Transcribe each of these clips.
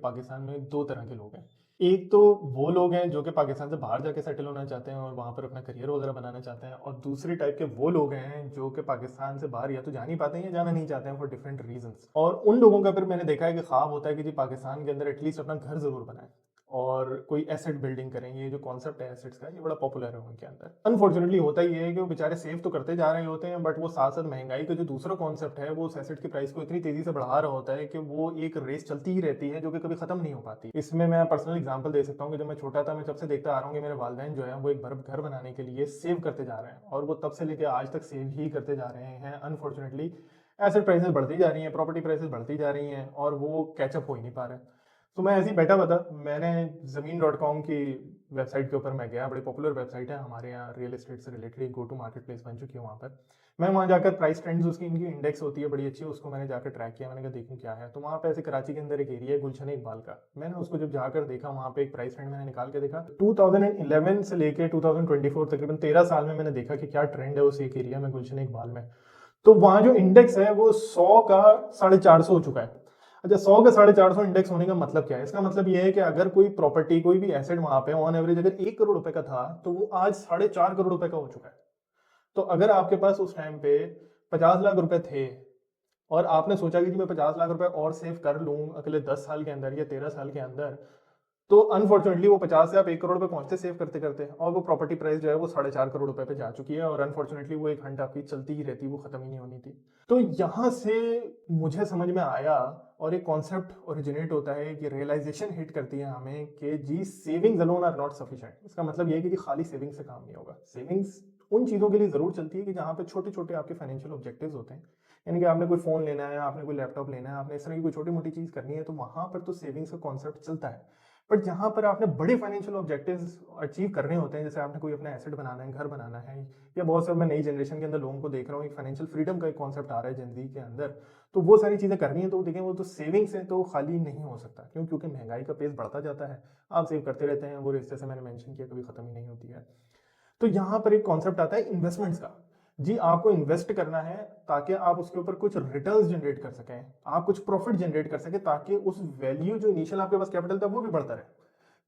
पाकिस्तान में दो तरह के लोग हैं। एक तो वो लोग हैं जो कि पाकिस्तान से बाहर जाके सेटल होना चाहते हैं और वहाँ पर अपना करियर वगैरह बनाना चाहते हैं, और दूसरी टाइप के वो लोग हैं जो कि पाकिस्तान से बाहर या तो जा नहीं पाते हैं या जाना नहीं चाहते हैं फॉर डिफरेंट रीजंस। और उन लोगों का फिर मैंने देखा है कि ख्वाब होता है कि जी पाकिस्तान के अंदर एटलीस्ट अपना घर जरूर बनाए और कोई एसेट बिल्डिंग करें। ये जो कॉन्सेप्ट है एसेट्स का, ये बड़ा पॉपुलर है उनके अंदर। अनफॉर्चुनेटली होता ही है कि वो बेचारे सेव तो करते जा रहे होते हैं, बट वो साथ साथ महंगाई का जो दूसरा कॉन्सेप्ट है वो उस एसेट की प्राइस को इतनी तेजी से बढ़ा रहा होता है कि वो एक रेस चलती ही रहती है जो कि कभी खत्म नहीं हो पाती। इसमें मैं पर्सनल एग्जांपल दे सकता हूँ कि जब मैं छोटा था, मैं जब से देखता आ रहा हूँ कि मेरे वालिदैन जो है वो एक घर बनाने के लिए सेव करते जा रहे हैं, और वो तब से लेकर आज तक सेव ही करते जा रहे हैं। अनफॉर्चुनेटली एसेट प्राइसेस बढ़ती जा रही हैं, प्रॉपर्टी प्राइसेस बढ़ती जा रही हैं, और वो कैचअप हो ही नहीं पा रहे। तो मैं ऐसे ही बैठा हुआ था, मैंने ज़मीन.com की वेबसाइट के ऊपर मैं गया। बड़ी पॉपुलर वेबसाइट है हमारे यहाँ, रियल एस्टेट से रिलेटेड एक गो टू मार्केट प्लेस बन चुकी है वहाँ पर। मैं वहाँ जाकर प्राइस ट्रेंड्स, उसकी इनकी इंडेक्स होती है बड़ी अच्छी, उसको मैंने जाकर ट्रैक किया। मैंने कहा देखूँ क्या है। तो वहाँ पे ऐसे कराची के अंदर एक एरिया है गुलशन इकबाल का। मैंने उसको जब जाकर देखा, वहाँ पे एक प्राइस ट्रेंड मैंने निकाल के देखा 2011 से लेकर 2024, तकरीबन 13 साल में मैंने देखा कि क्या ट्रेंड है उस एक एरिया में, गुलशन इकबाल में। तो वहाँ जो इंडेक्स है वो 100 का 450 हो चुका है। अच्छा, 100 का 450 इंडेक्स होने का मतलब क्या है? इसका मतलब ये है कि अगर कोई प्रॉपर्टी, कोई भी एसेट वहां पे ऑन एवरेज अगर 1 करोड़ रुपए का था, तो वो आज 4.5 करोड़ रुपए का हो चुका है। तो अगर आपके पास उस टाइम पे 50 लाख रुपए थे, और आपने सोचा कि जी मैं 50 लाख रुपए और सेव कर लूं अगले 10 साल के अंदर या 13 साल के अंदर, तो अनफॉर्चुनेटली वो 50 से आप 1 करोड़ पे पहुंचते सेव करते करते, और वो प्रॉपर्टी प्राइस जो है वो 4.5 करोड़ रुपए पे जा चुकी है, और अनफॉर्चुनेटली वो एक हंट आपकी चलती ही रहती, वो खत्म ही नहीं होनी थी। तो यहाँ से मुझे समझ में आया, और एक कॉन्सेप्ट ओरिजिनेट होता है कि रियलाइजेशन हिट करती है हमें कि जी savings alone are not sufficient. इसका मतलब ये है कि जी खाली सेविंग्स से काम नहीं होगा। सेविंग्स उन चीज़ों के लिए ज़रूर चलती है कि जहाँ पे छोटे छोटे आपके फाइनेंशियल ऑब्जेक्टिव्स होते हैं, यानी कि आपने कोई फ़ोन लेना है, आपने कोई लैपटॉप लेना है, आपने इस तरह की कोई छोटी मोटी चीज़ करनी है, तो वहाँ पर तो सेविंग्स का कॉन्सेप्ट चलता है। बट जहाँ पर आपने बड़े फाइनेंशियल ऑब्जेक्टिव्स अचीव करने होते हैं, जैसे आपने कोई अपना एसेट बनाना है, घर बनाना है, या बहुत से मैं नई जनरेशन के अंदर लोगों को देख रहा हूँ, एक फाइनेंशियल फ्रीडम का एक कॉन्सेप्ट आ रहा है जिंदगी के अंदर, तो वो सारी चीज़ें करनी है, तो देखें वो तो सेविंग्स है, तो खाली नहीं हो सकता। क्यों? क्योंकि महंगाई का पेस बढ़ता जाता है, आप सेव करते रहते हैं, वो रिश्ते से मैंने मेंशन किया कभी खत्म ही नहीं होती है। तो यहाँ पर एक कॉन्सेप्ट आता है इन्वेस्टमेंट्स का। जी आपको इन्वेस्ट करना है ताकि आप उसके ऊपर कुछ रिटर्न्स जनरेट कर सकें, आप कुछ प्रॉफिट जनरेट कर सकें, ताकि उस वैल्यू जो इनिशियल आपके पास कैपिटल था वो भी बढ़ता रहे।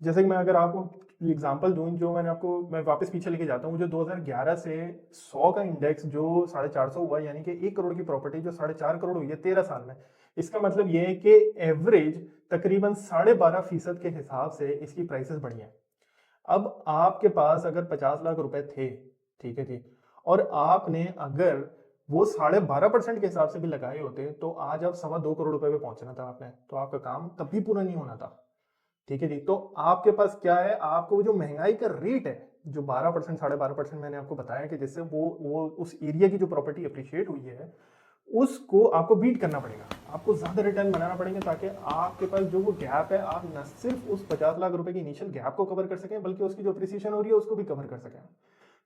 जैसे कि मैं अगर आपको एग्जांपल दूं, जो मैंने आपको, मैं वापस पीछे लेके जाता हूँ, जो 2011 से 100 का इंडेक्स जो 450 हुआ, यानी कि 1 करोड़ की प्रॉपर्टी जो 4.5 करोड़ हुई है 13 साल में। इसका मतलब ये है कि एवरेज तकरीबन 12.5% के हिसाब से इसकी प्राइसेस बढ़ी हैं। अब आपके पास अगर 50 लाख रुपए थे, ठीक है जी, और आपने अगर वो 12.5% के हिसाब से भी लगाए होते, तो आज आप 2.25 करोड़ रुपए पे पहुंचना था आपने, तो आपका काम तब भी पूरा नहीं होना था। ठीक है जी। तो आपके पास क्या है, आपको जो महंगाई का रेट है, जो 12%, 12.5% मैंने आपको बताया कि जिससे वो उस एरिया की जो प्रॉपर्टी अप्रिशिएट हुई है, उसको आपको बीट करना पड़ेगा, आपको ज्यादा रिटर्न बनाना पड़ेगा, ताकि आपके पास जो वो गैप है, आप न सिर्फ उस 50 लाख रुपए की इनिशियल गैप को कवर कर सकें, बल्कि उसकी जो अप्रिसिएशन हो रही है उसको भी कवर कर सकें।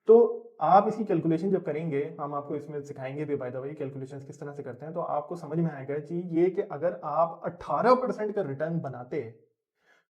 तो आप इसकी कैलकुलेशन जब करेंगे, हम आपको इसमें सिखाएंगे भी बाय द वे कैलकुलेशंस किस तरह से करते हैं, तो आपको समझ में आएगा जी ये कि अगर आप 18% का रिटर्न बनाते,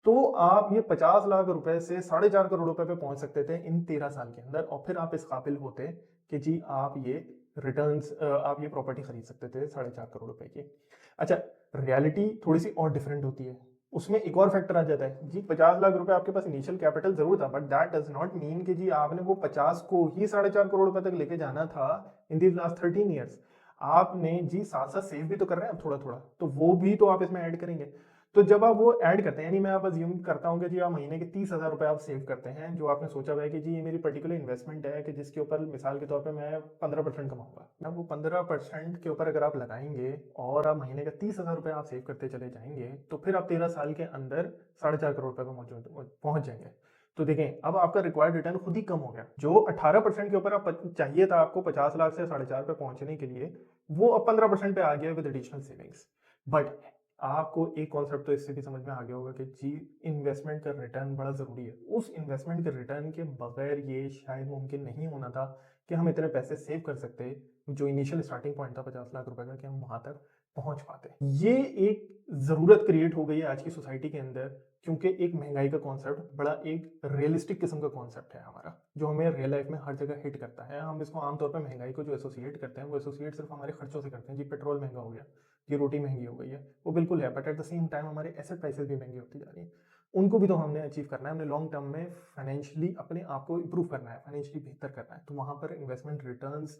तो आप ये 50 लाख रुपए से 4.5 करोड़ रुपए पे पहुंच सकते थे इन 13 साल के अंदर, और फिर आप इस काबिल होते कि जी आप ये रिटर्न्स, आप ये प्रॉपर्टी खरीद सकते थे 4.5 करोड़ रुपए की। अच्छा, रियलिटी थोड़ी सी और डिफरेंट होती है। उसमें एक और फैक्टर आ जाता है जी, 50 लाख रुपए आपके पास इनिशियल कैपिटल जरूर था, but that does not mean कि जी आपने वो 50 को ही 4.5 करोड़ रुपए तक लेके जाना था इन दीज लास्ट 13 ईयर्स। आपने जी साथ साथ सेव भी तो कर रहे हैं थोड़ा थोड़ा, तो वो भी तो आप इसमें ऐड करेंगे। तो जब आप वो ऐड करते हैं, यानी मैं आप अज्यूम करता हूँ कि जी आप महीने के 30,000 रुपए आप सेव करते हैं, जो आपने सोचा हुआ है कि जी ये मेरी पर्टिकुलर इन्वेस्टमेंट है कि जिसके ऊपर मिसाल के तौर पे मैं 15% कमाऊंगा। अब वो 15% के ऊपर अगर आप लगाएंगे और आप महीने का 30,000 रुपए आप सेव करते चले जाएंगे, तो फिर आप 13 साल के अंदर 4.5 करोड़ रुपए पर पहुंच जाएंगे। तो देखें, अब आपका रिक्वायर्ड रिटर्न खुद ही कम हो गया। जो 18% के ऊपर आप चाहिए था आपको 50 लाख से 4.5 पे पहुंचने के लिए, वो अब 15% पे आ गया विद एडिशनल सेविंग्स। बट आपको एक कॉन्सेप्ट तो इससे भी समझ में आ गया होगा कि जी इन्वेस्टमेंट का रिटर्न बड़ा ज़रूरी है। उस इन्वेस्टमेंट के रिटर्न के बगैर ये शायद मुमकिन नहीं होना था कि हम इतने पैसे सेव कर सकते, जो इनिशियल स्टार्टिंग पॉइंट था 50 लाख रुपए का, कि हम वहां तक पहुंच पाते। ये एक ज़रूरत क्रिएट हो गई है आज की सोसाइटी के अंदर, क्योंकि एक महंगाई का कॉन्सेप्ट बड़ा एक रियलिस्टिक किस्म का कॉन्सेप्ट है हमारा, जो हमें रियल लाइफ में हर जगह हिट करता है। हम इसको आमतौर पर महंगाई को जो एसोसिएट करते हैं, वो एसोसिएट सिर्फ हमारे खर्चों से करते हैं। जी पेट्रोल महंगा हो गया, कि रोटी महंगी हो गई है, वो बिल्कुल है, but at the same time हमारे एसेट प्राइसेस भी महंगी होती जा रही हैं। उनको भी तो हमने अचीव करना है, हमने लॉन्ग टर्म में फाइनेंशियली अपने आप को इम्प्रूव करना है, फाइनेंशियली बेहतर करना है, तो वहाँ पर इन्वेस्टमेंट रिटर्न्स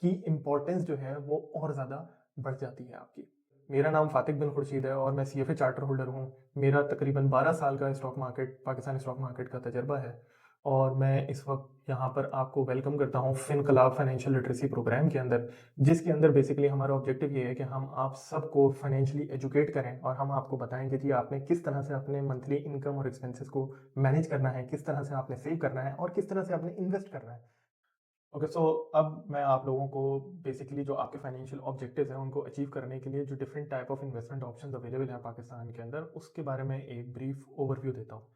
की इम्पोर्टेंस जो है वो और ज़्यादा बढ़ जाती है आपकी। मेरा नाम फातिक बिन खुर्शीद है और मैं CFA चार्टर होल्डर हूँ। मेरा तकरीबन 12 साल का stock market, Pakistani stock market का तजर्बा है और मैं इस वक्त यहाँ पर आपको वेलकम करता हूँ फिनकलाब फाइनेंशियल लिटरेसी प्रोग्राम के अंदर, जिसके अंदर बेसिकली हमारा ऑब्जेक्टिव ये है कि हम आप सबको फाइनेंशियली एजुकेट करें और हम आपको बताएं कि जी आपने किस तरह से अपने मंथली इनकम और एक्सपेंसेस को मैनेज करना है, किस तरह से आपने सेव करना है और किस तरह से आपने इन्वेस्ट करना है। ओके, सो अब मैं आप लोगों को बेसिकली जो आपके फाइनेंशियल ऑब्जेक्टिव्स हैं उनको अचीव करने के लिए जो different type of investment options available हैं पाकिस्तान के अंदर, उसके बारे में एक ब्रीफ ओवरव्यू देता हूँ।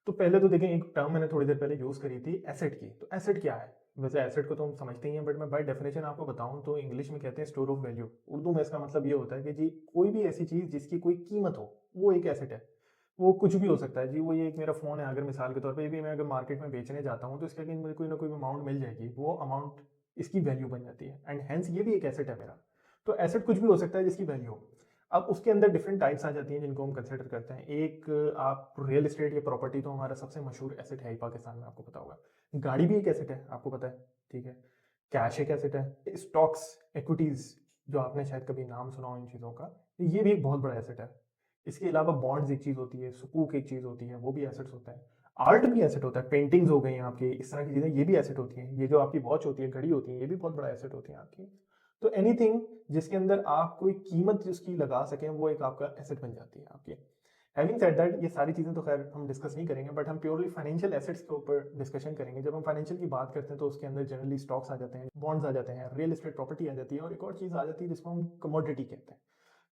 तो पहले तो देखें, एक टर्म मैंने थोड़ी देर पहले यूज़ करी थी एसेट की। तो एसेट क्या है? वैसे एसेट को तो हम समझते ही हैं, बट मैं बाय डेफिनेशन आपको बताऊं तो इंग्लिश में कहते हैं स्टोर ऑफ वैल्यू। उर्दू में इसका मतलब ये होता है कि जी कोई भी ऐसी चीज़ जिसकी कोई कीमत हो, वो एक एसेट है। वो कुछ भी हो सकता है जी, वो ये एक मेरा फ़ोन है, अगर मिसाल के तौर पे ये भी मैं अगर मार्केट में बेचने जाता हूँ तो इसके अगेंस्ट मुझे कोई ना कोई अमाउंट मिल जाएगी, वो अमाउंट इसकी वैल्यू बन जाती है, एंड हेंस ये भी एक एसेट है मेरा। तो एसेट कुछ भी हो सकता है जिसकी वैल्यू हो। अब उसके अंदर डिफरेंट टाइप्स आ जाती हैं जिनको हम कंसिडर करते हैं। एक आप रियल एस्टेट या प्रॉपर्टी तो हमारा सबसे मशहूर एसेट है ही पाकिस्तान में, आपको पता होगा। गाड़ी भी एक एसेट है, आपको पता है, ठीक है। कैश एक एसेट है। स्टॉक्स, इक्विटीज, जो आपने शायद कभी नाम सुना हो इन चीज़ों का, ये भी एक बहुत बड़ा एसेट है। इसके अलावा बॉन्ड्स एक चीज़ होती है, सुकूक एक चीज़ होती है, वो भी एसेट्स होता है। आर्ट भी एसेट होता है, पेंटिंग्स हो गई हैं आपकी, इस तरह की चीज़ें, ये भी एसेट होती हैं। ये जो आपकी वॉच होती है, घड़ी होती है, ये भी बहुत बड़ा एसेट होती है आपकी। तो एनीथिंग जिसके अंदर आप कोई कीमत उसकी लगा सकें, वो एक आपका एसेट बन जाती है आपकी। हैविंग सेड दैट, ये सारी चीज़ें तो खैर हम डिस्कस नहीं करेंगे, बट हम प्योरली फाइनेंशियल एसेट्स के ऊपर डिस्कशन करेंगे। जब हम फाइनेंशियल की बात करते हैं तो उसके अंदर जनरली स्टॉक्स आ जाते हैं, बॉन्ड्स आ जाते हैं, रियल एस्टेट प्रॉपर्टी आ जाती है, और एक और चीज़ आ जाती है जिसको हम कमोडिटी कहते हैं।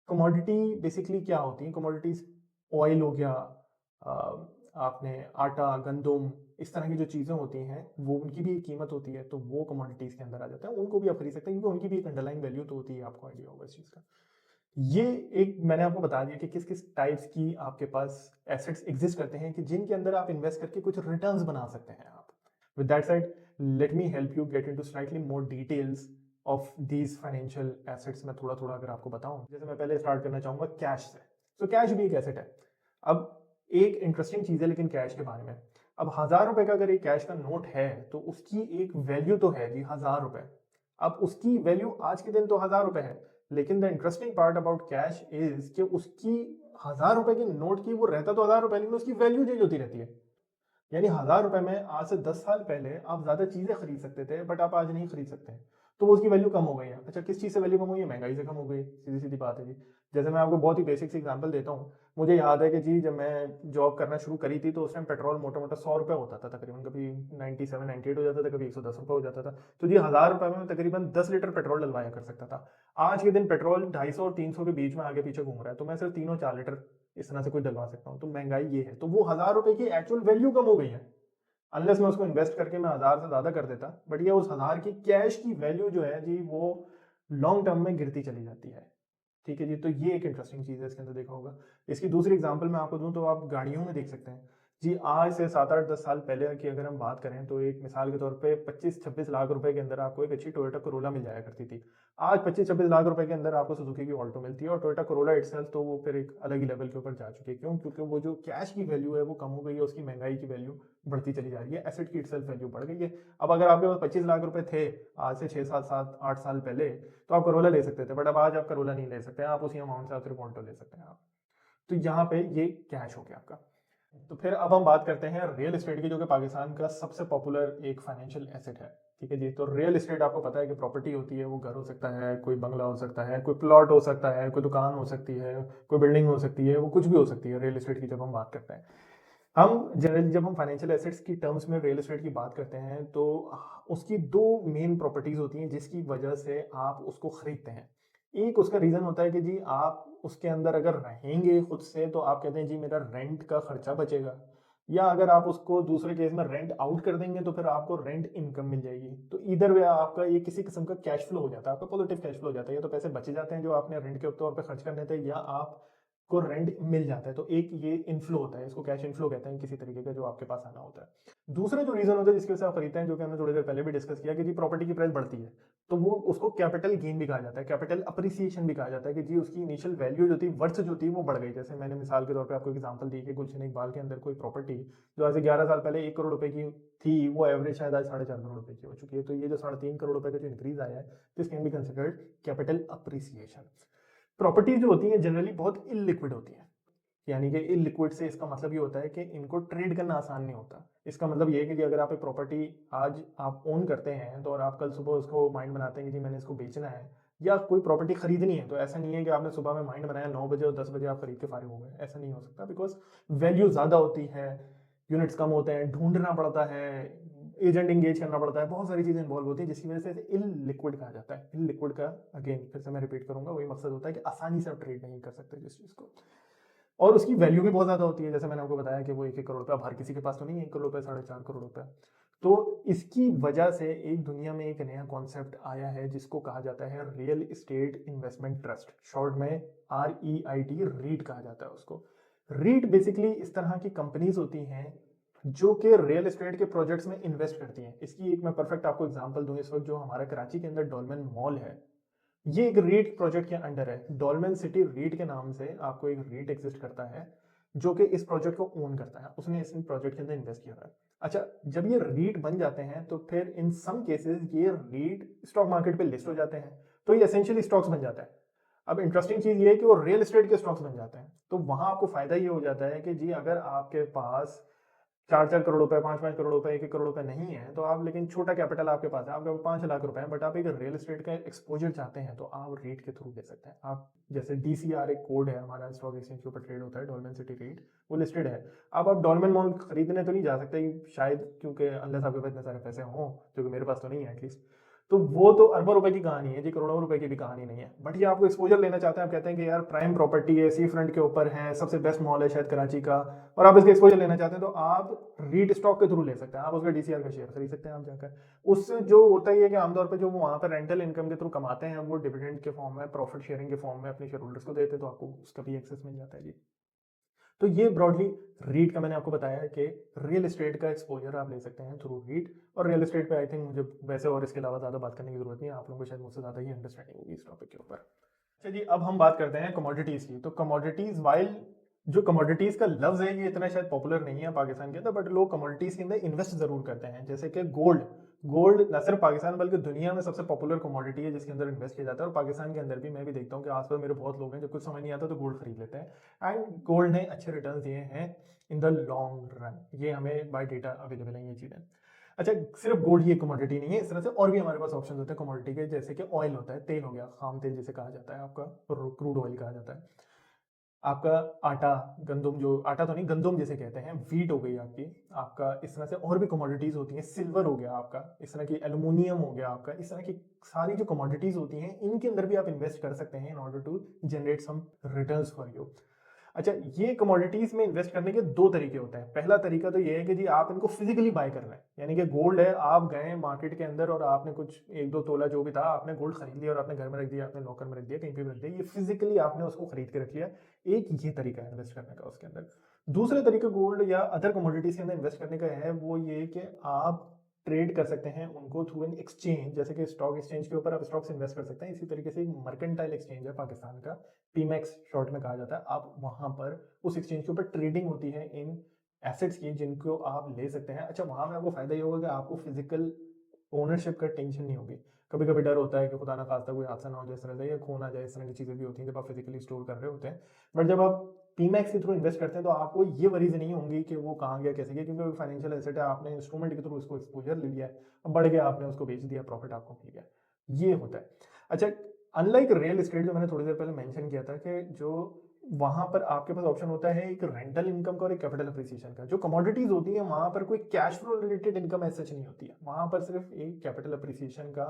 कमोडिटी बेसिकली क्या होती है? कमोडिटीज ऑयल हो गया, आपने आटा, गंदम, इस तरह की जो चीज़ें होती हैं वो, उनकी भी एक कीमत होती है, तो वो कमोडिटीज़ के अंदर आ जाता है। उनको भी आप खरीद सकते हैं क्योंकि उनकी भी एक अंडरलाइन वैल्यू तो होती है, आपको आइडिया होगा इस चीज़ का। ये एक मैंने आपको बता दिया कि किस किस टाइप्स की आपके पास एसेट्स एग्जिस्ट करते हैं कि जिनके अंदर आप इन्वेस्ट करके कुछ रिटर्न्स बना सकते हैं आप। With that said, let me help you get into slightly more details of these financial assets. मैं थोड़ा थोड़ा अगर आपको बताऊं, जैसे मैं पहले स्टार्ट करना चाहूंगा कैश से। तो कैश भी एक एसेट है। अब एक इंटरेस्टिंग चीज़ है लेकिन कैश के बारे में, अब 1000 रुपए का अगर एक कैश का नोट है तो उसकी एक वैल्यू तो है जी, 1000 रुपए। अब उसकी वैल्यू आज के दिन तो 1000 रुपए है, लेकिन the interesting part about cash is कि उसकी 1000 रुपए के नोट की, वो रहता तो 1000 रुपए लेकिन उसकी वैल्यू चेंज होती रहती है। यानी 1000 रुपए में आज से 10 साल पहले आप ज्यादा चीजें खरीद सकते थे, बट आप आज नहीं खरीद सकते हैं, तो उसकी वैल्यू कम हो गई है। अच्छा, किस चीज से वैल्यू कम हुई है? महंगाई से कम हो गई, सीधी सीधी बात है जी। जैसे मैं आपको बहुत ही बेसिक सी एग्जांपल देता हूँ। मुझे याद है कि जी जब मैं जॉब करना शुरू करी थी तो उस टाइम पेट्रोल मोटा मोटा 100 रुपए होता था तकरीबन, कभी 97 98 हो जाता था, कभी 110 रुपए हो जाता था। तो जी 1000 रुपए में मैं तकरीबन 10 लीटर पेट्रोल डलवाया कर सकता था। आज के दिन पेट्रोल 250 और 300 के बीच में आगे पीछे घूम रहा है, तो मैं सिर्फ 3 और 4 लीटर इस तरह से कोई डलवा सकता हूँ। तो महंगाई ये है, तो वो 1000 रुपए की एक्चुअल वैल्यू कम हो गई है। अनलेस मैं उसको इन्वेस्ट करके मैं 1000 से ज्यादा कर देता, बट ये उस 1000 की कैश की वैल्यू जो है जी, वो लॉन्ग टर्म में गिरती चली जाती है। ठीक है जी, तो ये एक इंटरेस्टिंग चीज़ है इसके अंदर, देखा होगा। इसकी दूसरी एग्जांपल मैं आपको दूं तो आप गाड़ियों में देख सकते हैं जी। आज से 7 8 10 साल पहले की अगर हम बात करें तो एक मिसाल के तौर पे 25 26 लाख रुपए के अंदर आपको एक अच्छी टोयोटा कोरोला मिल जाया करती थी। आज 25 26 लाख रुपए के अंदर आपको सुजुकी की ऑल्टो मिलती है, और टोयोटा कोरोला इटसेल्फ तो वो फिर एक अलग ही लेवल के ऊपर जा चुकी है। क्यों? क्योंकि वो जो कैश की वैल्यू है वो कम हो गई है, उसकी महंगाई की वैल्यू बढ़ती चली जा रही है, एसेट की इटसेल्फ वैल्यू बढ़ गई है। अब अगर आपके पास 25 लाख रुपए थे आज से 6 7 7 8 साल पहले, तो आप करोला ले सकते थे, बट अब आज आप करोला नहीं ले सकते हैं, आप उसी अमाउंट से आप सिर्फ ऑल्टो ले सकते हैं आप। तो यहाँ पे ये कैश हो गया आपका। तो फिर अब हम बात करते हैं रियल एस्टेट की, जो कि पाकिस्तान का सबसे पॉपुलर एक फाइनेंशियल एसेट है। ठीक है जी, तो रियल एस्टेट आपको पता है कि प्रॉपर्टी होती है, वो घर हो सकता है, कोई बंगला हो सकता है, कोई प्लॉट हो सकता है, कोई दुकान हो सकती है, कोई बिल्डिंग हो सकती है, वो कुछ भी हो सकती है रियल एस्टेट की जब हम बात करते हैं। हम जनरली जब हम फाइनेंशियल एसेट्स की टर्म्स में रियल एस्टेट की बात करते हैं तो उसकी दो मेन प्रॉपर्टीज होती हैं जिसकी वजह से आप उसको खरीदते हैं। एक उसका रीजन होता है कि जी आप उसके अंदर अगर रहेंगे खुद से, तो आप कहते हैं जी मेरा रेंट का खर्चा बचेगा, या अगर आप उसको दूसरे केस में रेंट आउट कर देंगे तो फिर आपको रेंट इनकम मिल जाएगी। तो इधर वे आपका ये किसी किस्म का कैश फ्लो हो जाता है, आपका पॉजिटिव कैश फ्लो हो जाता है। या तो पैसे बचे जाते हैं जो आपने रेंट के तौर पर खर्च करने थे, या आप को रेंट मिल जाता है। तो एक ये इनफ्लो होता है, इसको कैश इनफ्लो कहते हैं किसी तरीके का, जो आपके पास आना होता है। दूसरा जो रीजन होता है जिसकी वजह से आप खरीदते हैं, जो कि हमने थोड़ी देर पहले भी डिस्कस किया, कि जी प्रॉपर्टी की प्राइस बढ़ती है, तो वो उसको कैपिटल गेन भी कहा जाता है, कैपिटल अप्रिसिएशन भी कहा जाता है, कि जी उसकी इनिशियल वैल्यू जो थी, वर्थ जो थी, वो बढ़ गई। जैसे मैंने मिसाल के तौर पे आपको एग्जांपल दी कि गुलशन इकबाल के अंदर कोई प्रॉपर्टी जो आज से 11 साल पहले 1 करोड़ रुपए की थी, वो एवरेज शायद आज 4.5 करोड़ रुपए की हो चुकी है। तो ये जो 3.5 करोड़ रुपए का जो इंक्रीज आया है, this can be considered capital appreciation. Property जो होती है जनरली बहुत इलिक्विड होती है, यानी कि इलिक्विड से इसका मतलब ये होता है कि इनको ट्रेड करना आसान नहीं होता। इसका मतलब ये है कि अगर आप एक प्रॉपर्टी आज आप ओन करते हैं, तो और आप कल सुबह उसको माइंड बनाते हैं कि जी मैंने इसको बेचना है या कोई प्रॉपर्टी खरीदनी है, तो ऐसा नहीं है कि आपने सुबह में माइंड बनाया 9 बजे और 10 बजे आप खरीद के फारिग हो गए। ऐसा नहीं हो सकता, बिकॉज वैल्यू ज़्यादा होती है, यूनिट्स कम होते हैं, ढूंढना पड़ता है, एजेंट इंगेज करना पड़ता है, बहुत सारी चीज़ें इन्वॉल्व होती है, जिसकी वजह से इल लिक्विड कहा जाता है। इल लिक्विड का अगेन फिर से मैं रिपीट करूंगा, वही मकसद होता है कि आसानी से आप ट्रेड नहीं कर सकते जिस चीज़ को, और उसकी वैल्यू भी बहुत ज़्यादा होती है। जैसे मैंने आपको बताया कि वो 1-1 करोड़ रुपया, अब हर किसी के पास तो नहीं है 1 करोड़ रुपये, 4.5 करोड़ रुपया। तो इसकी वजह से एक दुनिया में एक नया कॉन्सेप्ट आया है जिसको कहा जाता है real estate investment trust, short में REIT, रीट कहा जाता है उसको। रीट बेसिकली इस तरह की कंपनीज होती हैं जो कि रियल एस्टेट के प्रोजेक्ट्स में इन्वेस्ट करती हैं। इसकी एक मैं परफेक्ट आपको एग्जांपल दूं, इस वक्त जो हमारा कराची के अंदर डॉल्मेन मॉल है, ये एक रीट प्रोजेक्ट के अंडर है। डॉल्मेन सिटी रीट के नाम से आपको एक रीट एग्जिस्ट करता है जो कि इस प्रोजेक्ट को ओन करता है, उसने इस प्रोजेक्ट के अंदर इन्वेस्ट किया है। अच्छा, जब ये रीट बन जाते हैं तो फिर इन सम केसेस ये रीट स्टॉक मार्केट पे लिस्ट हो जाते हैं, तो ये एसेंशियली स्टॉक्स बन जाता है। अब इंटरेस्टिंग चीज ये है कि वो रियल एस्टेट के स्टॉक्स बन जाते हैं, तो वहां आपको फायदा ये हो जाता है कि जी अगर आपके पास 4-4 करोड़ रुपए, 5-5 करोड़ रुपए, 1-1 करोड़ रुपए नहीं है, तो आप, लेकिन छोटा कैपिटल आपके पास है, आपके पास 5 लाख रुपए है, बट आप एक रियल एस्टेट का एक्सपोजर चाहते हैं, तो आप रीट के थ्रू ले सकते हैं। आप जैसे DCR एक कोड है हमारा, स्टॉक एक्सचेंज के ऊपर ट्रेड होता है, डॉल्मेन सिटी रीट, वो लिस्टेड है। आप डॉल्मेन मॉल खरीदने तो नहीं जा सकते शायद, क्योंकि अनलेस आपके पास इतने सारे पैसे हों, जो कि मेरे पास तो नहीं है एटलीस्ट। तो वो तो अरबों रुपए की कहानी है जी, करोड़ों रुपए की भी कहानी नहीं है। बट ये आपको एक्सपोजर लेना चाहते हैं, आप कहते हैं कि यार प्राइम प्रॉपर्टी है, सी फ्रंट के ऊपर है, सबसे बेस्ट मॉल है शायद कराची का, और आप इसके एक्सपोजर लेना चाहते हैं, तो आप रीट स्टॉक के थ्रू ले सकते हैं। आप उसका DCR का शेयर खरीद सकते हैं आप जाकर। उससे जो होता ही है कि आमतौर पर जो वो वहाँ पर रेंटल इनकम के थ्रू कमाते हैं, वो डिविडेंड के फॉर्म में, प्रॉफिट शेयरिंग के फॉर्म में अपने शेयर होल्डर्स को देते हैं, तो आपको उसका भी एक्सेस मिल जाता है जी। तो ये ब्रॉडली रीट का मैंने आपको बताया है कि रियल एस्टेट का एक्सपोजर आप ले सकते हैं थ्रू रीट। और रियल एस्टेट पे आई थिंक मुझे वैसे और इसके अलावा ज़्यादा बात करने की जरूरत नहीं है, आप लोगों को शायद मुझसे ज़्यादा ही अंडरस्टैंडिंग होगी इस टॉपिक के ऊपर। अच्छा जी, अब हम बात करते हैं कमोडिटीज़ की। तो कमोडिटीज़, वाइल जो कमोडिटीज़ का लफ्ज़ है ये इतना शायद पॉपुलर नहीं है पाकिस्तान के अंदर, बट लोग कमोडिटीज़ के अंदर इन्वेस्ट ज़रूर करते हैं। जैसे कि गोल्ड, गोल्ड न सिर्फ पाकिस्तान बल्कि दुनिया में सबसे पॉपुलर कमोडिटी है जिसके अंदर इन्वेस्ट किया जाता है। और पाकिस्तान के अंदर भी मैं भी देखता हूँ कि आसपास मेरे बहुत लोग हैं, जब कुछ समझ नहीं आता तो गोल्ड खरीद लेते हैं, एंड गोल्ड ने अच्छे रिटर्न दिए हैं इन द लॉन्ग रन। ये हमें बाय डेटा अवेलेबल है ये चीज़ें। अच्छा, सिर्फ गोल्ड ही एक कमोडिटी नहीं है, इस तरह से और भी हमारे पास ऑप्शन होते हैं कमोडिटी के, जैसे कि ऑयल होता है, तेल हो गया, खाम तेल जिसे कहा जाता है आपका, क्रूड ऑयल कहा जाता है आपका, आटा, गंदुम, जो आटा तो नहीं, गंदुम जिसे कहते हैं, वीट हो गई आपकी, आपका इस तरह से और भी कमोडिटीज होती हैं, सिल्वर हो गया आपका, इस तरह की एल्यूमिनियम हो गया आपका, इस तरह की सारी जो कमोडिटीज होती हैं, इनके अंदर भी आप इन्वेस्ट कर सकते हैं in order to generate some returns for you. अच्छा, ये कमोडिटीज में इन्वेस्ट करने के दो तरीके होते हैं। पहला तरीका तो ये है कि जी आप इनको फिजिकली बाय कर रहे हैं, यानी कि गोल्ड है, आप गए मार्केट के अंदर और आपने कुछ 1-2 तोला जो भी था आपने गोल्ड खरीद लिया और आपने घर में रख दिया, आपने लॉकर में रख दिया, कहीं पे भी रख दिया, ये फिजिकली आपने उसको खरीद के रख लिया। एक ये तरीका है इन्वेस्ट करने का उसके अंदर। दूसरा तरीका गोल्ड या अदर कमोडिटीज के अंदर इन्वेस्ट करने का है, वो ये कि आप ट्रेड कर सकते हैं उनको थ्रू एन एक्सचेंज, जैसे कि स्टॉक एक्सचेंज के ऊपर आप स्टॉक्स इन्वेस्ट कर सकते हैं। इसी तरीके से एक मर्केंटाइल एक्सचेंज है पाकिस्तान का, पीमैक्स शॉर्ट में कहा जाता है, आप वहां पर उस एक्सचेंज के ऊपर ट्रेडिंग होती है इन एसेट्स की जिनको आप ले सकते हैं। अच्छा, वहां में आपको फायदा ये होगा कि आपको फिजिकल ओनरशिप का टेंशन नहीं होगी। कभी कभी डर होता है कि खुदा ना खास्ता कोई हादसा ना हो जाए, इस तरह से या खो ना जाए, इस तरह की चीज़ें भी होती हैं जब आप फिजिकली स्टोर कर रहे होते हैं। बट जब आप पीमैक्स के थ्रू इन्वेस्ट करते हैं तो आपको ये वरीज नहीं होंगी कि वो कहाँ गया कैसे गया, क्योंकि फाइनेंशियल एसेट है, आपने इंस्ट्रूमेंट के थ्रू उसको एक्सपोजर ले लिया है, बढ़ गया, आपने उसको बेच दिया, प्रॉफिट आपको मिल गया, ये होता है। अच्छा, अनलाइक रियल एस्टेट जो मैंने थोड़ी देर पहले मेंशन किया था कि जो वहां पर आपके पास ऑप्शन होता है एक रेंटल इनकम का और एक कैपिटल अप्रिसिएशन का। जो कमोडिटीज होती है वहां पर कोई कैश फ्लो रिलेटेड इनकम ऐसा नहीं होती है, वहां पर सिर्फ एक कैपिटल अप्रिसिएशन का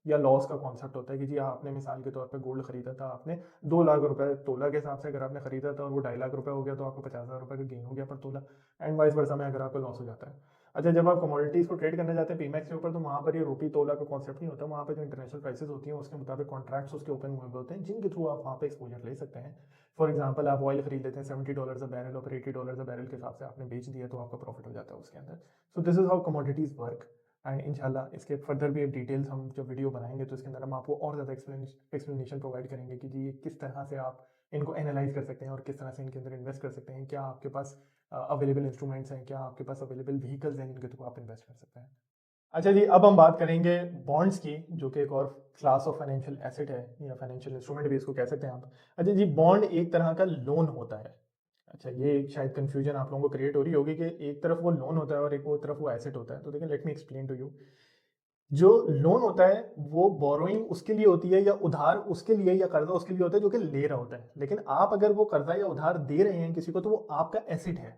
या लॉस का कॉन्सेप्ट होता है कि जी आपने मिसाल के तौर पे गोल्ड खरीदा था, आपने 2 लाख रुपए तोला के हिसाब से अगर आपने खरीदा था और वो 2.5 लाख रुपए हो गया, तो आपको 50,000 रुपए का गेन हो गया पर तोला, एंड वाइस वर्सा में अगर आपको लॉस हो जाता है। अच्छा, जब आप कमोडिटीज को ट्रेड करने जाते हैं पीमैक्स के ऊपर, तो वहाँ पर ये रूपी तोला का कॉन्सेप्ट नहीं होता। वहाँ पर जो इंटरनेशनल प्राइसेस होती हैं उसके मुताबिक कॉन्ट्रैक्ट्स उसके ओपन हुए होते हैं, जिनके थ्रू आप वहाँ पे एक्सपोजर ले सकते हैं। फॉर एग्जाम्पल, आप ऑयल खरीद लेते हैं $70 अ बैरल, और $80 अ बैरल के हिसाब से आपने बेच दिया, तो आपका प्रॉफिट हो जाता है उसके अंदर। So this is how commodities work. And इंशाल्लाह इसके फर्दर भी डिटेल्स हम जब वीडियो बनाएंगे तो इसके अंदर हम आपको और ज़्यादा एक्सप्लेनेशन प्रोवाइड करेंगे कि जी ये किस तरह से आप इनको एनालाइज कर सकते हैं और किस तरह से इनके अंदर इन्वेस्ट कर सकते हैं, क्या आपके पास अवेलेबल इंस्ट्रूमेंट्स हैं, क्या आपके पास अवेलेबल व्हीकल्स हैं जिनके थ्रू आप इन्वेस्ट कर सकते हैं। अच्छा जी, अब हम बात करेंगे बॉन्ड्स की, जो कि एक और क्लास ऑफ फाइनेंशियल एसेट है या फाइनेंशियल इंस्ट्रूमेंट भी इसको कह सकते हैं आप। अच्छा जी, बॉन्ड एक तरह का लोन होता है। अच्छा, ये एक शायद कंफ्यूजन आप लोगों को क्रिएट हो रही होगी कि एक तरफ वो लोन होता है और एक वो तरफ वो एसेट होता है। तो देखिए, let me explain to you. जो लोन होता है वो बोरोइंग उसके लिए होती है, या उधार उसके लिए, या कर्जा उसके लिए होता है जो कि ले रहा होता है। लेकिन आप अगर वो कर्जा या उधार दे रहे हैं किसी को, तो वो आपका एसेट है,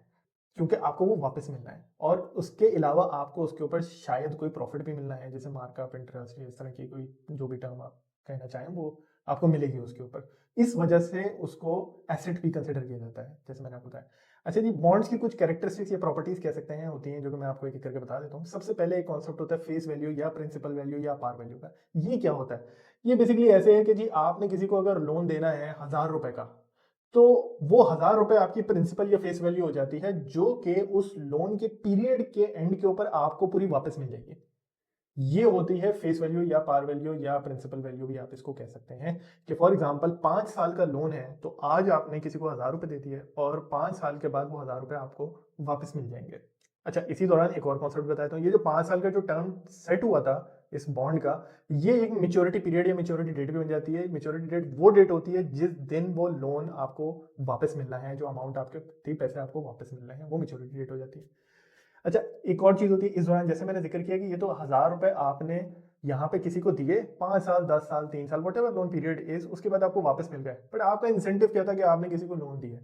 क्योंकि आपको वो वापस मिलना है, और उसके अलावा आपको उसके ऊपर शायद कोई प्रॉफिट भी मिलना है, जैसे मार्कअप, इंटरेस्ट, इस तरह की कोई जो भी टर्म आप कहना चाहें वो आपको मिलेगी उसके ऊपर। इस वजह से उसको एसेट भी कंसिडर किया जाता है, जैसे मैंने आपको बताया। अच्छा जी, बॉन्ड्स की कुछ कैरेक्टरिस्टिक्स या प्रॉपर्टीज कह सकते हैं होती हैं, जो कि मैं आपको एक एक करके बता देता हूँ। सबसे पहले एक कॉन्सेप्ट होता है फेस वैल्यू या प्रिंसिपल वैल्यू या पार वैल्यू का। ये क्या होता है? ये बेसिकली ऐसे है कि जी आपने किसी को अगर लोन देना है ₹1000 का, तो वो ₹1000 आपकी प्रिंसिपल या फेस वैल्यू हो जाती है, जो कि उस लोन के पीरियड के एंड के ऊपर आपको पूरी वापस मिल जाएगी। ये होती है फेस वैल्यू या पार वैल्यू या प्रिंसिपल वैल्यू भी आप इसको कह सकते हैं। कि फॉर एग्जांपल 5 साल का लोन है, तो आज आपने किसी को ₹1000 दे दिए और 5 साल के बाद वो ₹1000 आपको वापस मिल जाएंगे। अच्छा, इसी दौरान एक और कॉन्सेप्ट बताता हूँ। ये जो 5 साल का जो टर्म सेट हुआ था इस बॉन्ड का, ये एक मेच्योरिटी पीरियड या मेच्योरिटी डेट भी बन जाती है। मेच्योरिटी डेट वो डेट होती है जिस दिन वो लोन आपको वापस मिलना है, जो अमाउंट आपके थी पैसे आपको वापस मिलना है, वो मेच्योरिटी डेट हो जाती है। अच्छा, एक और चीज होती है इस दौरान, जैसे मैंने जिक्र किया कि ये तो ₹1000 आपने यहाँ पे किसी को दिए, 5 साल, 10 साल, 3 साल, what ever loan period is, उसके बाद आपको वापस मिल गए। बट आपका इंसेंटिव क्या था कि आपने किसी को लोन दिया?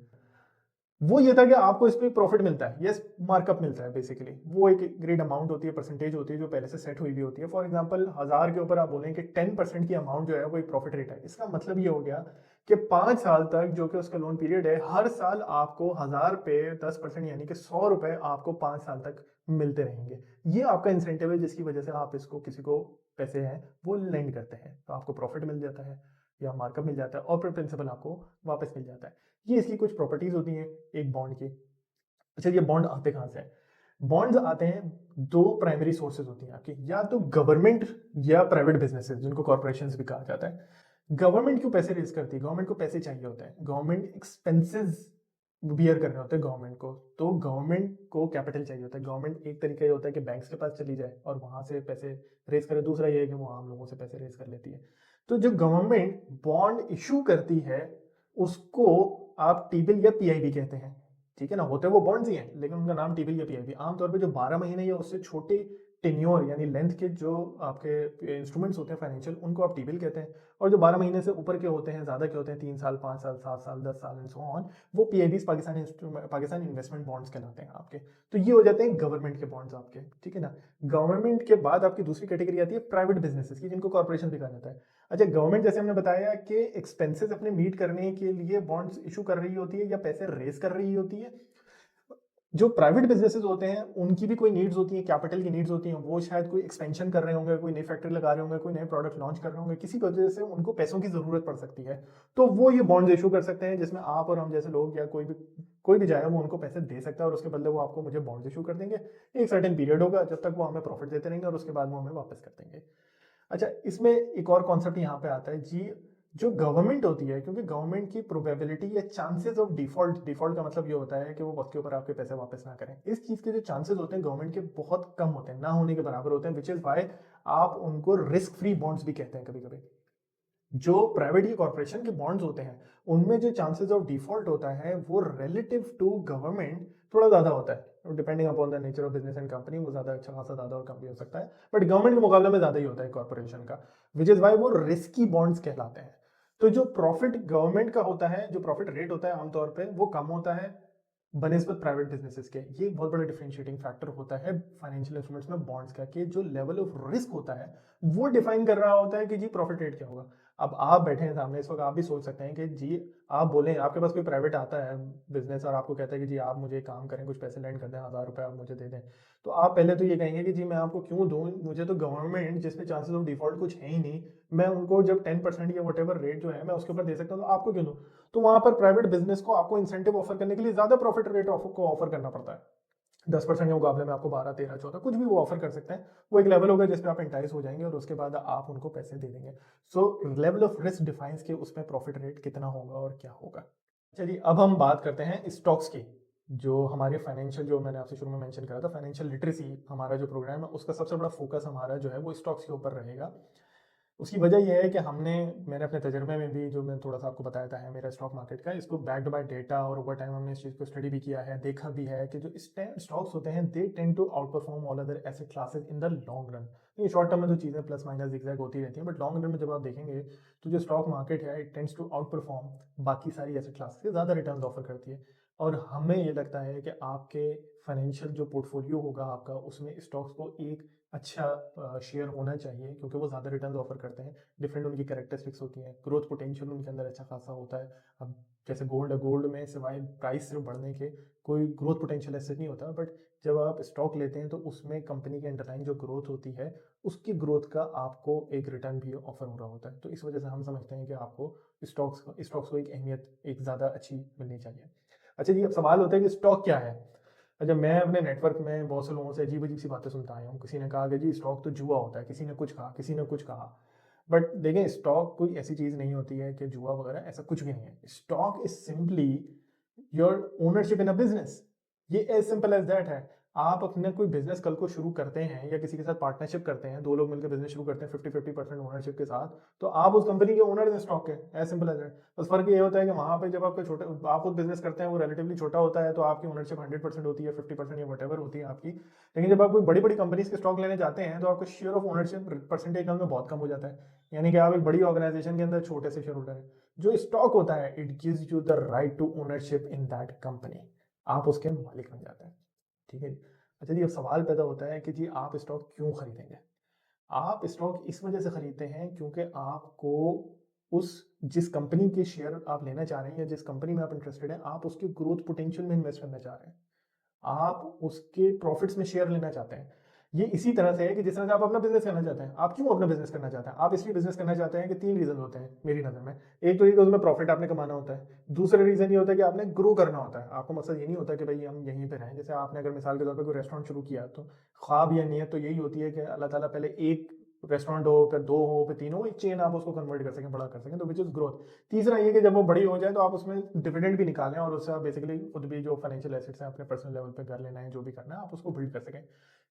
वो ये था कि आपको इस पे प्रॉफिट मिलता है, यस, मार्कअप मिलता है। बेसिकली वो एक ग्रेड अमाउंट होती है, परसेंटेज होती है, जो पहले से सेट हुई भी होती है। फॉर एग्जांपल, 1000 के ऊपर आप बोलें कि 10% की अमाउंट जो है वो एक प्रॉफिट रेट है। इसका मतलब ये हो गया कि 5 साल तक जो कि उसका लोन पीरियड है, हर साल आपको 1000 पे 10% यानी कि ₹100 आपको 5 साल तक मिलते रहेंगे। ये आपका इंसेंटिव है, जिसकी वजह से आप इसको किसी को पैसे हैं वो लेंड करते हैं, तो आपको प्रॉफिट मिल जाता है या मार्कअप मिल जाता है, और फिर प्रिंसिपल आपको वापस मिल जाता है। ये इसकी कुछ प्रॉपर्टीज होती हैं एक बॉन्ड की। अच्छा, ये बॉन्ड आते कहाँ से हैं? बॉन्ड्स आते हैं, दो प्राइमरी सोर्सेज होती हैं आपकी, या तो गवर्नमेंट या प्राइवेट बिजनेसेस, जिनको कॉर्पोरेशंस भी कहा जाता है। गवर्नमेंट क्यों पैसे रेज करती है? गवर्नमेंट को पैसे चाहिए होते हैं, गवर्नमेंट एक्सपेंसेस बियर करने होते हैं गवर्नमेंट को, तो गवर्नमेंट को कैपिटल चाहिए होता है। गवर्नमेंट एक तरीका ये होता है कि बैंक्स के पास चली जाए और वहां से पैसे रेज करे, दूसरा ये है कि वो आम लोगों से पैसे रेज कर लेती है। तो जो गवर्नमेंट बॉन्ड इशू करती है, उसको आप टी बिल या पीआईबी कहते हैं। ठीक है ना, होते वो बॉन्ड्स ही हैं, लेकिन उनका नाम टी बिल या पीआईबी। आमतौर पे जो 12 महीने या उससे छोटे टेन्योर यानी लेंथ के जो आपके इंस्ट्रूमेंट्स होते हैं फाइनेंशियल, उनको आप टी बिल कहते हैं। और जो 12 महीने से ऊपर के होते हैं, ज्यादा के होते हैं, 3 साल, 5 साल, 7 साल, 10 साल एंड सो ऑन, वो पीआईबीज, पाकिस्तान इन्वेस्टमेंट बॉन्ड्स कहलाते हैं आपके। तो ये हो जाते हैं गवर्नमेंट के बॉन्ड्स आपके। ठीक है ना। गवर्नमेंट के बाद आपकी दूसरी कैटेगरी आती है प्राइवेट बिजनेसेस की, जिनको कॉर्पोरेशन भी कहा जाता है। अच्छा, गवर्नमेंट जैसे हमने बताया कि एक्सपेंसेस अपने मीट करने के लिए बॉन्ड्स इशू कर रही होती है या पैसे रेस कर रही होती है। जो प्राइवेट बिजनेसेस होते हैं उनकी भी कोई नीड्स होती है, कैपिटल की नीड्स होती हैं। वो शायद कोई एक्सपेंशन कर रहे होंगे, कोई नई फैक्ट्री लगा रहे होंगे, कोई नए प्रोडक्ट लॉन्च कर रहे होंगे, किसी वजह से उनको पैसों की जरूरत पड़ सकती है। तो वो ये बॉन्ड्स इशू कर सकते हैं, जिसमें आप और हम जैसे लोग या कोई भी जाएगा, वो उनको पैसे दे सकता है और उसके बदले वो आपको मुझे बॉन्ड्स इशू कर देंगे। एक सर्टेन पीरियड होगा जब तक वो हमें प्रॉफिट देते रहेंगे, और उसके बाद वो हमें वापस कर देंगे। अच्छा, इसमें एक और कॉन्सेप्ट यहाँ पे आता है जी, जो गवर्नमेंट होती है, क्योंकि गवर्नमेंट की प्रोबेबिलिटी या चांसेस ऑफ डिफॉल्ट, डिफॉल्ट का मतलब ये होता है कि वो वक्त के ऊपर आपके पैसे वापस ना करें, इस चीज के जो चांसेस होते हैं गवर्नमेंट के बहुत कम होते हैं, ना होने के बराबर होते हैं। विच इज वाई आप उनको रिस्क फ्री बॉन्ड्स भी कहते हैं कभी कभी। जो प्राइवेट या कॉर्पोरेशन के बॉन्ड्स होते हैं, उनमें जो चांसेस ऑफ डिफॉल्ट होता है वो रिलेटिव टू गवर्नमेंट थोड़ा ज्यादा होता है, depending upon the nature of business and company. वो ज्यादा अच्छा खासा ज्यादा और कम भी हो सकता है, बट गवर्नमेंट के मुकाबले में ज्यादा ही होता है कॉर्पोरेशन का। विच इज वाई वो रिस्की बॉन्ड्स कहलाते हैं। तो जो प्रॉफिट गवर्नमेंट का होता है, जो प्रॉफिट रेट होता है आमतौर पर वो कम होता है बनिस्बत प्राइवेट बिजनेसेस के। ये एक बहुत बड़ा डिफरेंशिएटिंग फैक्टर होता है फाइनेंशियल इंस्ट्रूमेंट्स में बॉन्ड्स का, कि जो लेवल ऑफ रिस्क होता है वो डिफाइन कर रहा होता है कि जी प्रॉफिट रेट क्या होगा। अब आप बैठे हैं सामने इस वक़्त, आप भी सोच सकते हैं कि जी, आप बोलें, आपके पास कोई प्राइवेट आता है बिज़नेस और आपको कहता है कि जी आप मुझे एक काम करें, कुछ पैसे लेंड कर दें, ₹1000 आप मुझे दे दें। तो आप पहले तो ये कहेंगे कि जी मैं आपको क्यों दूँ? मुझे तो गवर्नमेंट जिसमें चांसेस ऑफ डिफ़ॉल्ट कुछ है ही नहीं, मैं उनको जब 10% या व्हाटएवर रेट जो है मैं उसके ऊपर दे सकता हूँ, तो आपको क्यों दूँ? तो वहाँ पर प्राइवेट बिज़नेस को आपको इंसेंटिव ऑफ़र करने के लिए ज़्यादा प्रॉफ़िट रेट को ऑफ़र करना पड़ता है। 10% के मुकाबले में आपको 12, 13, 14 कुछ भी वो ऑफ़र कर सकते हैं। वो एक लेवल होगा जिस पे आप एंटाइज़ हो जाएँगे और उसके बाद आप उनको पैसे दे देंगे। सो लेवल ऑफ रिस्क डिफाइन्स कि उसमें प्रॉफ़िट रेट कितना होगा और क्या होगा। चलिए अब हम बात करते हैं स्टॉक्स की। जो हमारे फाइनेंशियल, जो मैंने आपसे शुरू में मेंशन करा था, फाइनेंशियल लिटरेसी हमारा जो प्रोग्राम है उसका सबसे बड़ा फ़ोकस हमारा जो है वो स्टॉक्स के ऊपर रहेगा। उसकी वजह ये है कि मैंने अपने तजुर्बे में भी, जो मैं थोड़ा-सा आपको बताया था है मेरा स्टॉक मार्केट का, इसको बैक्ड बाय डेटा और ओवर टाइम हमने इस चीज़ को स्टडी भी किया है, देखा भी है कि जो स्टॉक्स होते हैं they tend to outperform all other asset classes in the long run. ये शॉर्ट टर्म में तो चीज़ें प्लस माइनस ज़िगज़ैग होती रहती हैं, बट लॉन्ग रन में जब आप देखेंगे तो जो स्टॉक मार्केट है it tends to outperform बाकी सारी एसेट क्लासेस से ज़्यादा रिटर्न्स ऑफर करती है। और हमें ये लगता है कि आपके फाइनेंशियल जो पोर्टफोलियो होगा आपका, उसमें स्टॉक्स को एक अच्छा शेयर होना चाहिए, क्योंकि वो ज़्यादा रिटर्न्स ऑफर करते हैं। डिफरेंट उनकी कैरेक्टरिस्टिक्स होती हैं, ग्रोथ पोटेंशियल उनके अंदर अच्छा खासा होता है। अब जैसे गोल्ड है, गोल्ड में सिवाय प्राइस सिर्फ बढ़ने के कोई ग्रोथ पोटेंशियल ऐसे नहीं होता, बट जब आप स्टॉक लेते हैं तो उसमें कंपनी की अंडरलाइन जो ग्रोथ होती है उसकी ग्रोथ का आपको एक रिटर्न भी ऑफर हो रहा होता है। तो इस वजह से हम समझते हैं कि आपको स्टॉक्स को एक अहमियत एक ज़्यादा अच्छी मिलनी चाहिए। अच्छा जी, अब सवाल होता है कि स्टॉक क्या है। अच्छा, मैं अपने नेटवर्क में बहुत से लोगों से अजीब-अजीब सी बातें सुनता आया हूँ। किसी ने कहा कि जी स्टॉक तो जुआ होता है, किसी ने कुछ कहा, किसी ने कुछ कहा। बट देखें, स्टॉक कोई ऐसी चीज़ नहीं होती है कि जुआ वगैरह, ऐसा कुछ भी नहीं है। Stock is simply your ownership in a business. ये एज़ सिंपल एज़ दैट है। आप अपना कोई बिज़नेस कल को शुरू करते हैं या किसी के साथ पार्टनरशिप करते हैं, 2 लोग मिलकर बिज़नेस शुरू करते हैं 50-50% ओनरशिप के साथ, तो आप उस कंपनी के ओनर हैं स्टॉक के, एज़ सिंपल एज़ दैट। बस फ़र्क ये होता है कि वहाँ पे जब आपका छोटा आप खुद बिज़नेस करते हैं, वो रिलेटिवली छोटा होता है, तो आपकी ओनरशिप 100% होती है, 50% या व्हाटएवर होती है आपकी। लेकिन जब आप कोई बड़ी-बड़ी कंपनीज़ के स्टॉक लेने जाते हैं, तो आपका शेयर ऑफ ओनरशिप परसेंटेज में बहुत कम हो जाता है। यानी कि आप एक बड़ी ऑर्गेनाइज़ेशन के अंदर छोटे से शेयर होल्डर हैं। जो स्टॉक होता है, it gives you the right to ownership in that company. आप उसके मालिक बन जाते हैं। ठीक है जी। अच्छा जी, अब सवाल पैदा होता है कि जी आप स्टॉक क्यों खरीदेंगे? आप स्टॉक इस वजह से खरीदते हैं क्योंकि आपको उस जिस कंपनी के शेयर आप लेना चाह रहे हैं या जिस कंपनी में आप इंटरेस्टेड हैं, आप उसके ग्रोथ पोटेंशियल में इन्वेस्ट करना चाह रहे हैं। आप उसके प्रॉफिट्स में शेयर लेना चाहते हैं। ये इसी तरह से है कि जिस तरह से आप अपना बिज़नेस करना चाहते हैं। आप क्यों अपना बिज़नेस करना चाहते हैं? आप इसलिए बिज़नेस करना चाहते हैं कि 3 रीज़न होते हैं मेरी नज़र में। एक तो ये कि उसमें प्रॉफिट आपने कमाना होता है। दूसरा रीज़न ये होता है कि आपने ग्रो करना होता है। आपका मकसद ये नहीं होता कि भई हम यहीं पे रहें। जैसे आपने अगर मिसाल के तौर पे कोई रेस्टोरेंट शुरू किया, तो ख्वाब या नियत तो यही होती है कि अल्लाह ताला पहले 1 रेस्टोरेंट हो, फिर 2 हो, फिर 3 हो, एक चेन आप उसको कन्वर्ट कर सकें, बड़ा कर सकें, तो व्हिच इज़ ग्रोथ। तीसरा ये कि जब वो बड़ी हो जाए तो आप उसमें डिविडेंड भी निकालें और उससे आप बेसिकली खुद भी जो फाइनेंशियल एसेट्स हैं अपने पर्सनल लेवल पे घर लेना है, जो भी करना है, आप उसको बिल्ड कर सकें।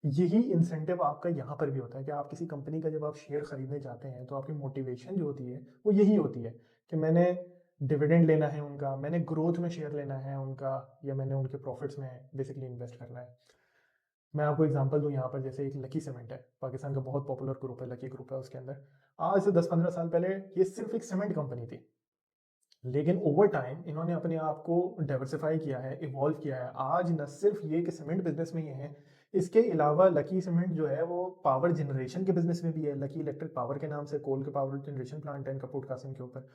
यही इंसेंटिव आपका यहाँ पर भी होता है कि आप किसी कंपनी का जब आप शेयर खरीदने जाते हैं, तो आपकी मोटिवेशन जो होती है वो यही होती है कि मैंने डिविडेंड लेना है उनका, मैंने ग्रोथ में शेयर लेना है उनका, या मैंने उनके प्रॉफिट्स में बेसिकली इन्वेस्ट करना है। मैं आपको एग्जांपल दूँ यहाँ पर, जैसे एक लकी सीमेंट है, पाकिस्तान का बहुत पॉपुलर ग्रुप है, लकी ग्रुप है। उसके अंदर आज से 10-15 साल पहले ये सिर्फ एक सीमेंट कंपनी थी। लेकिन ओवर टाइम इन्होंने अपने आप को डाइवर्सिफाई किया है, इवॉल्व किया है। आज न सिर्फ ये कि सीमेंट बिजनेस में ही है, इसके अलावा लकी सीमेंट जो है वो पावर जनरेशन के बिजनेस में भी है। लकी इलेक्ट्रिक पावर के नाम से कोल के पावर जनरेशन प्लांट है इनका पुटकासिम के ऊपर।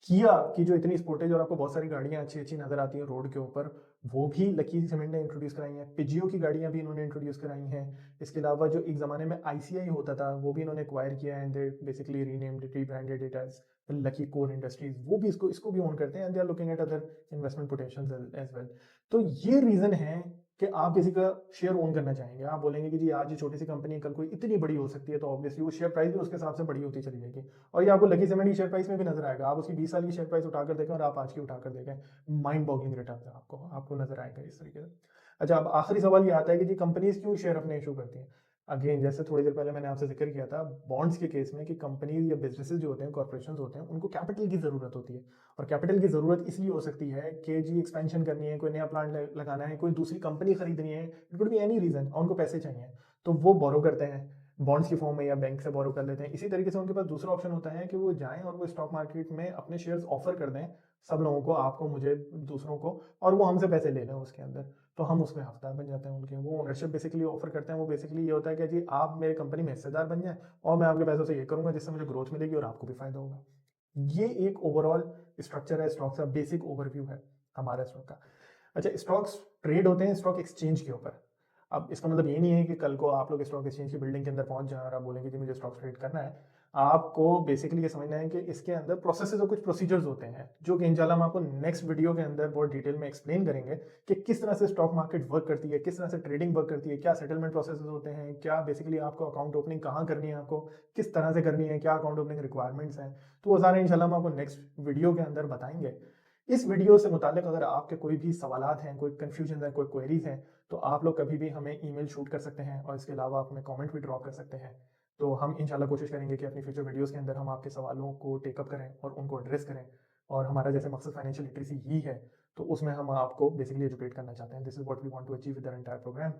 किया की जो इतनी स्पोर्टेज और आपको बहुत सारी गाड़ियाँ अच्छी-अच्छी नज़र आती हैं रोड के ऊपर, वो भी लकी सीमेंट ने इंट्रोड्यूस कराई हैं। पिज्जियो की गाड़ियाँ भी इन्होंने इंट्रोड्यूस कराई हैं। इसके अलावा जो एक ज़माने में आईसीआई होता था, वो भी इन्होंने एक्वायर किया है, and they basically renamed it, rebranded it as Lucky Core Industries. वो भी इसको इसको भी ओन करते हैं, and they are looking at other investment potentials as well. तो ये रीज़न है कि आप किसी का शेयर ओन करना चाहेंगे। आप बोलेंगे कि जी आज ये छोटी-सी कंपनी है, कल कोई इतनी बड़ी हो सकती है, तो ऑब्वियसली वो शेयर प्राइस भी उसके हिसाब से बड़ी होती चली जाएगी। और ये आपको लकी सीमेंट की शेयर प्राइस में भी नजर आएगा। आप उसकी 20 साल की शेयर प्राइस उठाकर देखें और आप आज की उठाकर देखें, माइंड बॉगलिंग रिटर्न है, आपको नजर आएगा इस तरीके से। अच्छा, अब आखिरी सवाल ये आता है कि जी कंपनीज क्यों शेयर अपने इशू करती हैं। अगेन, जैसे थोड़ी देर पहले मैंने आपसे जिक्र किया था बॉन्ड्स के केस में, कि कंपनीज या बिजनेसेस जो होते हैं, कॉर्पोरेशन होते हैं, उनको कैपिटल की जरूरत होती है। और कैपिटल की जरूरत इसलिए हो सकती है कि जी एक्सपेंशन करनी है, कोई नया प्लांट लगाना है, कोई दूसरी कंपनी खरीदनी है, it could be any reason, और उनको पैसे चाहिए, तो वो बोरो करते हैं बॉन्ड्स की फॉर्म में या बैंक से बोरो कर लेते हैं। इसी तरीके से उनके पास दूसरा ऑप्शन होता है कि वो जाएं और वो स्टॉक मार्केट में अपने शेयर्स ऑफर कर दें सब लोगों को, आपको, मुझे, दूसरों को, और वो हमसे पैसे ले लें उसके अंदर। तो हम उसमें हकदार बन जाते हैं उनके। वो ओनरशिप बेसिकली ऑफर करते हैं। वो बेसिकली ये होता है कि जी आप मेरे कंपनी में हिस्सेदार बन जाएं और मैं आपके पैसों से ये करूंगा जिससे मुझे ग्रोथ मिलेगी और आपको भी फायदा होगा। ये एक ओवरऑल स्ट्रक्चर है स्टॉक्स का, बेसिक ओवरव्यू है हमारा स्टॉक का। अच्छा, स्टॉक्स ट्रेड होते हैं स्टॉक एक्सचेंज के ऊपर। अब इसका मतलब ये नहीं है कि कल को आप लोग स्टॉक एक्सचेंज की बिल्डिंग के अंदर पहुंच जाए और आप बोलेंगे कि मुझे स्टॉक ट्रेड करना है। आपको बेसिकली ये समझना है कि इसके अंदर प्रोसेसेस और कुछ प्रोसीजर्स होते हैं, जो कि इंशाल्लाह हम आपको नेक्स्ट वीडियो के अंदर बहुत डिटेल में एक्सप्लेन करेंगे कि किस तरह से स्टॉक मार्केट वर्क करती है, किस तरह से ट्रेडिंग वर्क करती है, क्या सेटलमेंट प्रोसेसेस होते हैं, क्या बेसिकली आपको अकाउंट ओपनिंग कहाँ करनी है, आपको किस तरह से करनी है, क्या अकाउंट ओपनिंग रिक्वायरमेंट्स हैं। तो वो सारे इंशाल्लाह हम आपको नेक्स्ट वीडियो के अंदर बताएंगे। इस वीडियो से मुतालिक अगर आपके कोई भी सवालात हैं, कोई कन्फ्यूजन है, कोई क्वेरीज हैं, तो आप लोग कभी भी हमें ईमेल शूट कर सकते हैं और इसके अलावा आप हमें कमेंट भी ड्रॉप कर सकते हैं। तो हम इंशाल्लाह कोशिश करेंगे कि अपनी फ्यूचर वीडियोस के अंदर हम आपके सवालों को टेकअप करें और उनको एड्रेस करें। और हमारा जैसे मकसद फाइनेंशियल लिटरेसी ही है, तो उसमें हम आपको बेसिकली एजुकेट करना चाहते हैं। This is what we want to achieve with the entire program.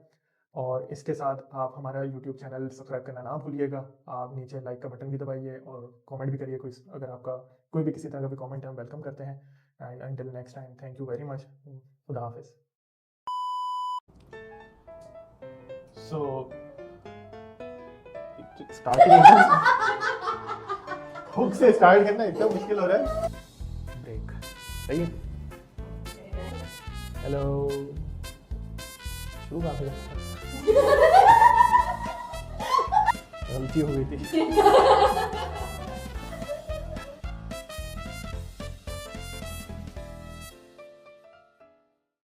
और इसके साथ आप हमारा यूट्यूब चैनल सब्सक्राइब करना ना भूलिएगा। आप नीचे लाइक का बटन भी दबाइए और कमेंट भी करिए। कोई अगर आपका कोई भी किसी तरह का भी कमेंट है हम वेलकम करते हैं। And until next time, thank you very much. खुदा हाफिज। सो स्टार्टिंग हुक से स्टार्ट करना इतना मुश्किल हो रहा है। ब्रेक सही है। हेलो, शुरू कहाँ से करना? गलती हो गई थी।